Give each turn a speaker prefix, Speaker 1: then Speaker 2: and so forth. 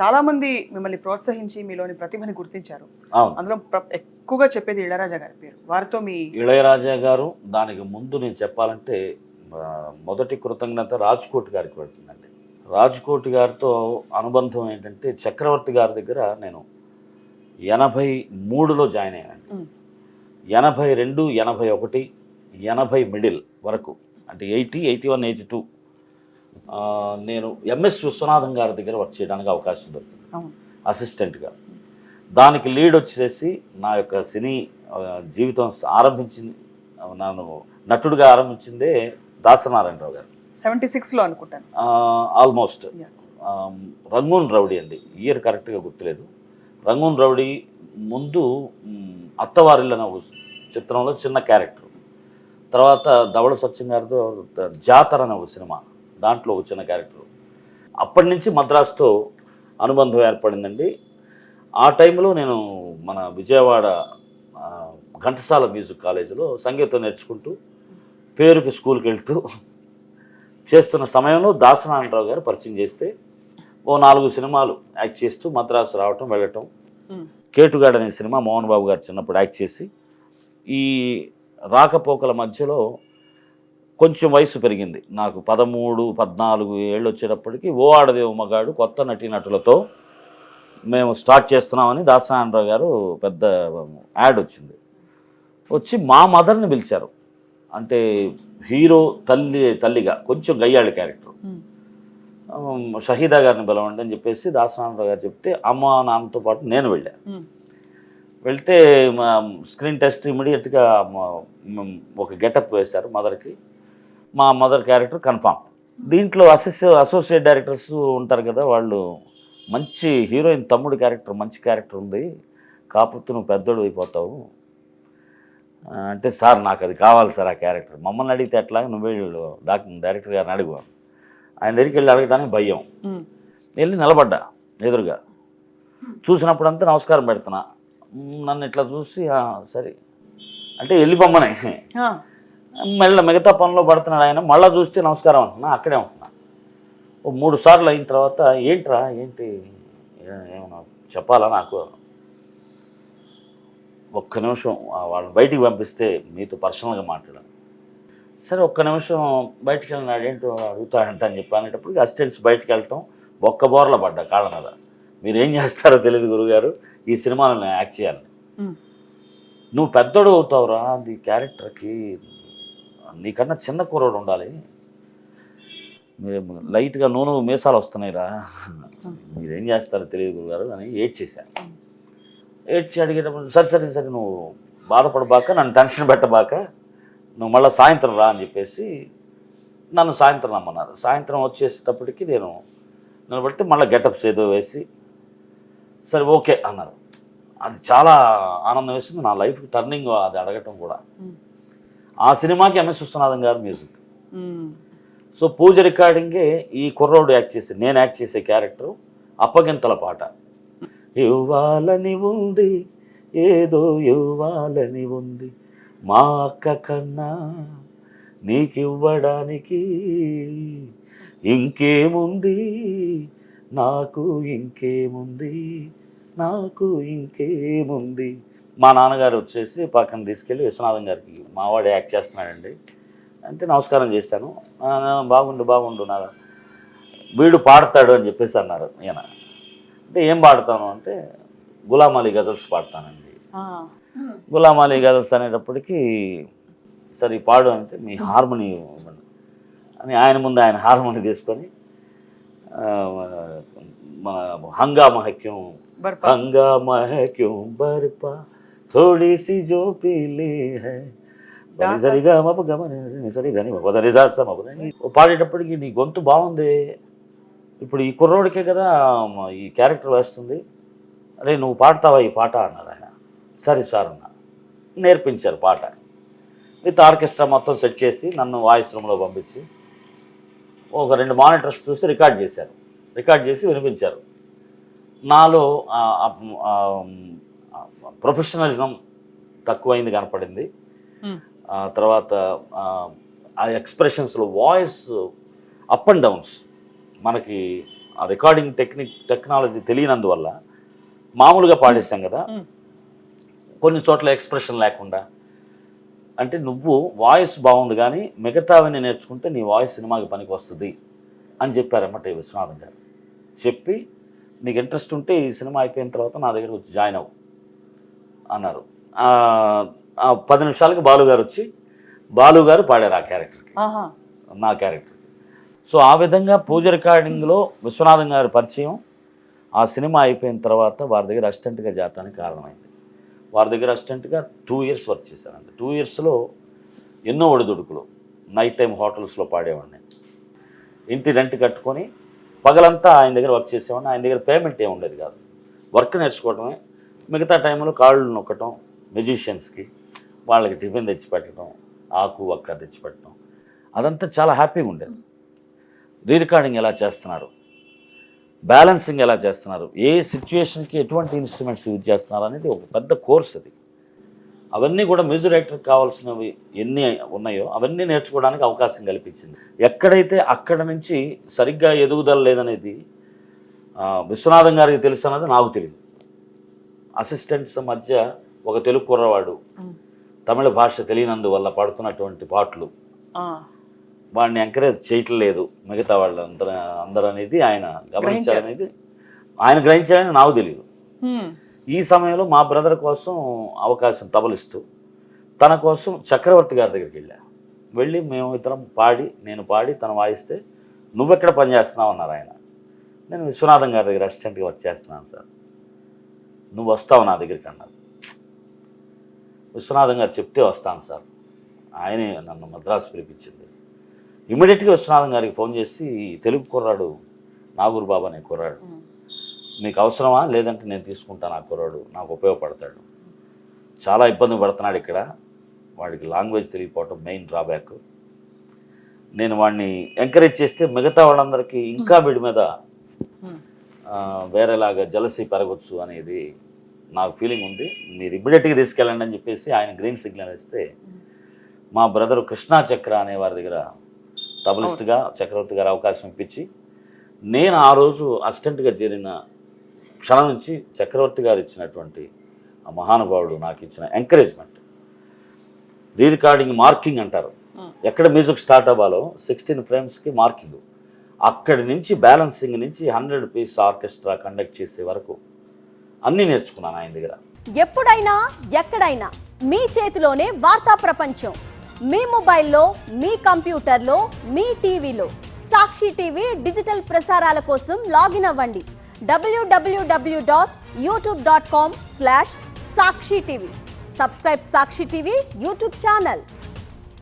Speaker 1: చాలామంది మిమ్మల్ని ప్రోత్సహించి మీలోని ప్రతిభని గుర్తించారు.
Speaker 2: అవును.
Speaker 1: అందులో ఎక్కువగా చెప్పేది ఇళయరాజా గారి పేరు. వారితో మీ
Speaker 2: ఇళయరాజా గారు. దానికి ముందు నేను చెప్పాలంటే మొదటి కృతజ్ఞత రాజ్కోట్ గారికి పెడుతుందండి. రాజ్కోట్ గారితో అనుబంధం ఏంటంటే చక్రవర్తి గారి దగ్గర నేను 83లో జాయిన్ అయ్యానండి. 82, 81, 80 మిడిల్ వరకు, అంటే 80, 81, 82 నేను ఎంఎస్ విశ్వనాథం గారి దగ్గర వర్క్ చేయడానికి అవకాశం దొరికింది అసిస్టెంట్గా. దానికి లీడ్ వచ్చేసి నా యొక్క సినీ జీవితం ఆరంభించింది, నన్ను నటుడిగా ఆరంభించిందే దాసనారాయణరావు గారు.
Speaker 1: 76లో అనుకుంటాను.
Speaker 2: ఆల్మోస్ట్ రంగూన్ రౌడీ అండి, ఇయర్ కరెక్ట్గా గుర్తులేదు. రంగూన్ రౌడీ ముందు అత్తవారిల్లు అనే ఒక చిత్రంలో చిన్న క్యారెక్టర్, తర్వాత ధవళ సత్యం గారితో జాతర అనే ఒక సినిమా, దాంట్లో ఒక చిన్న క్యారెక్టర్. అప్పటి నుంచి మద్రాసుతో అనుబంధం ఏర్పడిందండి. ఆ టైంలో నేను మన విజయవాడ ఘంటసాల మ్యూజిక్ కాలేజీలో సంగీతం నేర్చుకుంటూ పేరుకి స్కూల్కి వెళ్తూ చేస్తున్న సమయంలో దాసనారాయణరావు గారు పరిచయం చేస్తే ఓ 4 సినిమాలు యాక్ట్ చేస్తూ మద్రాసు రావటం వెళ్ళటం. కేటుగాడ్ అనే సినిమా మోహన్ బాబు గారు చిన్నప్పుడు యాక్ట్ చేసి, ఈ రాకపోకల మధ్యలో కొంచెం వయసు పెరిగింది నాకు. 13, 14 ఏళ్ళు వచ్చేటప్పటికి ఓ ఆడదేవు మగాడు కొత్త నటీనటులతో మేము స్టార్ట్ చేస్తున్నామని దాసనారాయణరావు గారు పెద్ద యాడ్ వచ్చింది. వచ్చి మా మదర్ని పిలిచారు. అంటే హీరో తల్లిగా కొంచెం గయ్యాళి క్యారెక్టర్, షహీదా గారిని పిలవండి అని చెప్పేసి దాసనారాయణరావు గారు చెప్తే అమ్మ నాన్నతో పాటు నేను వెళ్ళాను. వెళ్తే మా స్క్రీన్ టెస్ట్ ఇమీడియట్గా ఒక గెటప్ వేశారు మదర్కి. మా మదర్ క్యారెక్టర్ కన్ఫామ్. దీంట్లో అసోసియేట్ డైరెక్టర్స్ ఉంటారు కదా, వాళ్ళు మంచి హీరోయిన్ తమ్ముడు క్యారెక్టర్, మంచి క్యారెక్టర్ ఉంది, కాకపోతే నువ్వు పెద్దోడు అయిపోతావు అంటే, సార్ నాకు అది కావాలి సార్ ఆ క్యారెక్టర్. మమ్మల్ని అడిగితే ఎట్లా, నువ్వే డైరెక్టర్ గారిని అడుగు. ఆయన దగ్గరికి వెళ్ళి అడగడానికి భయం. వెళ్ళి నిలబడ్డా ఎదురుగా. చూసినప్పుడంతా నమస్కారం పెడుతున్నా. నన్ను ఇట్లా చూసి సరే అంటే వెళ్ళిపోమ్మనే మిగతా పనిలో పడుతున్నాడు ఆయన. మళ్ళీ చూస్తే నమస్కారం అంటున్నా, అక్కడే ఉంటున్నా. ఓ 3 సార్లు అయిన తర్వాత ఏంట్రా ఏంటి ఏమన్నా చెప్పాలా నాకు, ఒక్క నిమిషం వాళ్ళని బయటికి పంపిస్తే మీతో పర్సనల్గా మాట్లాడాను. సరే ఒక్క నిమిషం బయటికి వెళ్ళినాడు ఏంటో అడుగుతాడంట అని చెప్పి అనేటప్పుడు అసిస్టెంట్స్ బయటికి వెళ్ళటం, బొక్క బోర్ల పడ్డా కాళ్ళ మీద. మీరు ఏం చేస్తారో తెలియదు గురుగారు, ఈ సినిమాలో నేను యాక్ట్ చేయాలని. నువ్వు పెద్దోడు అవుతావురా, నీ క్యారెక్టర్కి నీకన్నా చిన్న కుర్రోడు ఉండాలి, మీరు లైట్గా నూనె మీసాలు వస్తున్నాయిరా, మీరేం చేస్తారో తెలియదు గురుగారు అని ఏడ్చేశాను. ఏడ్చి అడిగేటప్పుడు సరే సరే సరే నువ్వు బాధపడబాక, నన్ను టెన్షన్ పెట్టబాక, నువ్వు మళ్ళీ సాయంత్రం రా అని చెప్పేసి నన్ను సాయంత్రం రమ్మన్నారు. సాయంత్రం వచ్చేసేటప్పటికి నేను నిలబడితే మళ్ళీ గెటప్స్ ఏదో వేసి సరే ఓకే అన్నారు. అది చాలా ఆనందం వేసింది, నా లైఫ్కి టర్నింగ్ అది అడగటం కూడా. ఆ సినిమాకి ఎంఎస్ విశ్వనాథం గారు మ్యూజిక్. సో పూజ రికార్డింగే ఈ కుర్రోడు యాక్ట్ చేసి, నేను యాక్ట్ చేసే క్యారెక్టరు అప్పగింతల పాట. ఇవ్వాలని ఉంది ఏదో ఇవ్వాలని ఉంది మా అక్క కన్నా నీకివ్వడానికి, ఇంకేముంది నాకు ఇంకేముంది నాకు ఇంకేముంది. మా నాన్నగారు వచ్చేసి పక్కన తీసుకెళ్ళి విశ్వనాథం గారికి మావాడు యాక్ట్ చేస్తున్నాడండి అంటే నమస్కారం చేశాను. బాగుండు నా వీడు పాడతాడు అని చెప్పేసి అన్నారు ఈయన. అంటే ఏం పాడతాను అంటే గులాం అలీ గజల్స్ పాడతానండి. గులాం అలీ గజల్స్ అనేటప్పటికీ సరే పాడు అంటే మీ హార్మోని అని ఆయన ముందు ఆయన హార్మోని తీసుకొని మన హంగామా క్యూం బర్పా థోడీ సి జో పీలీ హై సరిగా పాడేటప్పటికి నీ గొంతు బాగుంది, ఇప్పుడు ఈ కుర్రోడికే కదా ఈ క్యారెక్టర్ వేస్తుంది, అరే నువ్వు పాడతావా ఈ పాట అన్నారు ఆయన. సరే సార్ అన్న. నేర్పించారు పాట. విత్ ఆర్కెస్ట్రా మొత్తం సెట్ చేసి నన్ను వాయిస్ రూమ్లో పంపించి ఒక 2 మానిటర్స్ చూసి రికార్డ్ చేశారు. రికార్డ్ చేసి వినిపించారు. నాలో ప్రొఫెషనలిజం తక్కువైంది కనపడింది. తర్వాత ఆ ఎక్స్ప్రెషన్స్లో వాయిస్ అప్ అండ్ డౌన్స్, మనకి ఆ రికార్డింగ్ టెక్నాలజీ తెలియనందువల్ల మామూలుగా పాడేశాం కదా, కొన్ని చోట్ల ఎక్స్ప్రెషన్ లేకుండా. అంటే నువ్వు వాయిస్ బాగుంది కానీ మిగతావన్నీ నేర్చుకుంటే నీ వాయిస్ సినిమాకి పనికి వస్తుంది అని చెప్పారన్నమాట విశ్వనాథం గారు. చెప్పి నీకు ఇంట్రెస్ట్ ఉంటే ఈ సినిమా అయిపోయిన తర్వాత నా దగ్గర వచ్చి జాయిన్ అవ్వు అన్నారు. 10 నిమిషాలకి బాలుగారు వచ్చి బాలుగారు పాడారు ఆ క్యారెక్టర్కి, నా క్యారెక్టర్. సో ఆ విధంగా పూజ రికార్డింగ్లో విశ్వనాథం గారి పరిచయం ఆ సినిమా అయిపోయిన తర్వాత వారి దగ్గర అసిస్టెంట్గా చేరడానికి కారణమైంది. వారి దగ్గర అసిస్టెంట్గా 2 ఇయర్స్ వర్క్ చేశానండి. 2 ఇయర్స్లో ఎన్నో ఒడిదుడుకులు. నైట్ టైం హోటల్స్లో పాడేవాడిని, ఇంటి రెంట్ కట్టుకొని పగలంతా ఆయన దగ్గర వర్క్ చేసేవాడిని. ఆయన దగ్గర పేమెంట్ ఏమి ఉండేది కాదు, వర్క్ నేర్చుకోవడమే. మిగతా టైంలో కాళ్ళు నొక్కటం, మ్యూజిషియన్స్కి వాళ్ళకి టిఫిన్ తెచ్చిపెట్టడం, ఆకు ఒక్క తెచ్చిపెట్టడం, అదంతా చాలా హ్యాపీగా ఉండేది. రీ రికార్డింగ్ ఎలా చేస్తున్నారు, బ్యాలెన్సింగ్ ఎలా చేస్తున్నారు, ఏ సిచ్యుయేషన్కి ఎటువంటి ఇన్స్ట్రుమెంట్స్ యూజ్ చేస్తున్నారు అనేది ఒక పెద్ద కోర్స్ అది. అవన్నీ కూడా మ్యూజిక్ డైరెక్టర్కి కావాల్సినవి ఎన్ని ఉన్నాయో అవన్నీ నేర్చుకోవడానికి అవకాశం కల్పించింది. ఎక్కడైతే అక్కడ నుంచి సరిగ్గా ఎదుగుదల లేదనేది విశ్వనాథం గారికి తెలుసు అన్నది నాకు తెలియదు. అసిస్టెంట్స్ మధ్య ఒక తెలుగు కుర్రవాడు తమిళ భాష తెలియనందువల్ల పడుతున్నటువంటి పాటలు వాడిని ఎంకరేజ్ చేయట్లేదు మిగతా వాళ్ళు అందరూ అనేది ఆయన గమనించాలనేది, ఆయన గ్రహించాలని నాకు తెలియదు. ఈ సమయంలో మా బ్రదర్ కోసం అవకాశం తబలిస్తూ తన కోసం చక్రవర్తి గారి దగ్గరికి వెళ్ళి మేము ఇద్దరం నేను పాడి తను వాయిస్తే నువ్వెక్కడ పని చేస్తున్నావు అన్నారు ఆయన. నేను విశ్వనాథం గారి దగ్గర అసిస్టెంట్గా వర్క్ చేస్తున్నాను సార్, నువ్వు వస్తావు నా దగ్గరికి అన్నారు. విశ్వనాథం గారు చెప్తే వస్తాను సార్, ఆయనే నన్ను మద్రాసు పిలిపించింది. ఇమ్మీడియట్గా విశ్వనాథం గారికి ఫోన్ చేసి తెలుగు కుర్రాడు నాగూర్ బాబా అనే కుర్రాడు మీకు అవసరమా, లేదంటే నేను తీసుకుంటాను, ఆ కుర్రాడు నాకు ఉపయోగపడతాడు, చాలా ఇబ్బంది పడుతున్నాడు ఇక్కడ, వాడికి లాంగ్వేజ్ తెలియకపోవటం మెయిన్ డ్రాబ్యాక్, నేను వాడిని ఎంకరేజ్ చేస్తే మిగతా వాళ్ళందరికీ ఇంకా వీడి మీద వేరేలాగా జలసీ పెరగచ్చు అనేది నాకు ఫీలింగ్ ఉంది, మీరు ఇమ్మీడియట్గా తీసుకెళ్ళండి అని చెప్పేసి ఆయన గ్రీన్ సిగ్నల్ ఇస్తే మా బ్రదరు కృష్ణా చక్ర అనే వారి దగ్గర తబలిస్ట్గా చక్రవర్తి గారు అవకాశం ఇప్పించి నేను ఆ రోజు అసిస్టెంట్గా చేరిన క్షణం నుంచి చక్రవర్తి గారు ఇచ్చినటువంటి ఆ మహానుభావుడు నాకు ఇచ్చిన ఎంకరేజ్మెంట్, రీ రికార్డింగ్ మార్కింగ్ అంటారు, ఎక్కడ మ్యూజిక్ స్టార్ట్ అవ్వాలో 16 ఫ్రేమ్స్కి మార్కింగ్, అక్కడి నుంచి బ్యాలెన్సింగ్ నుంచి 100 పీస్ ఆర్కెస్ట్రా కండక్ట్ చేసే వరకు అన్నీ నేర్చుకున్నాను ఆయన దగ్గర.
Speaker 3: ఎప్పుడైనా ఎక్కడైనా మీ చేతిలోనే వార్తా ప్రపంచం, మీ మొబైల్లో, మీ కంప్యూటర్లో, మీ టీవీలో. సాక్షి టీవీ డిజిటల్ ప్రసారాల కోసం లాగిన్ అవ్వండి www.youtube.com/సాక్షి టీవీ. సబ్స్క్రైబ్ సాక్షి టీవీ యూట్యూబ్ ఛానల్.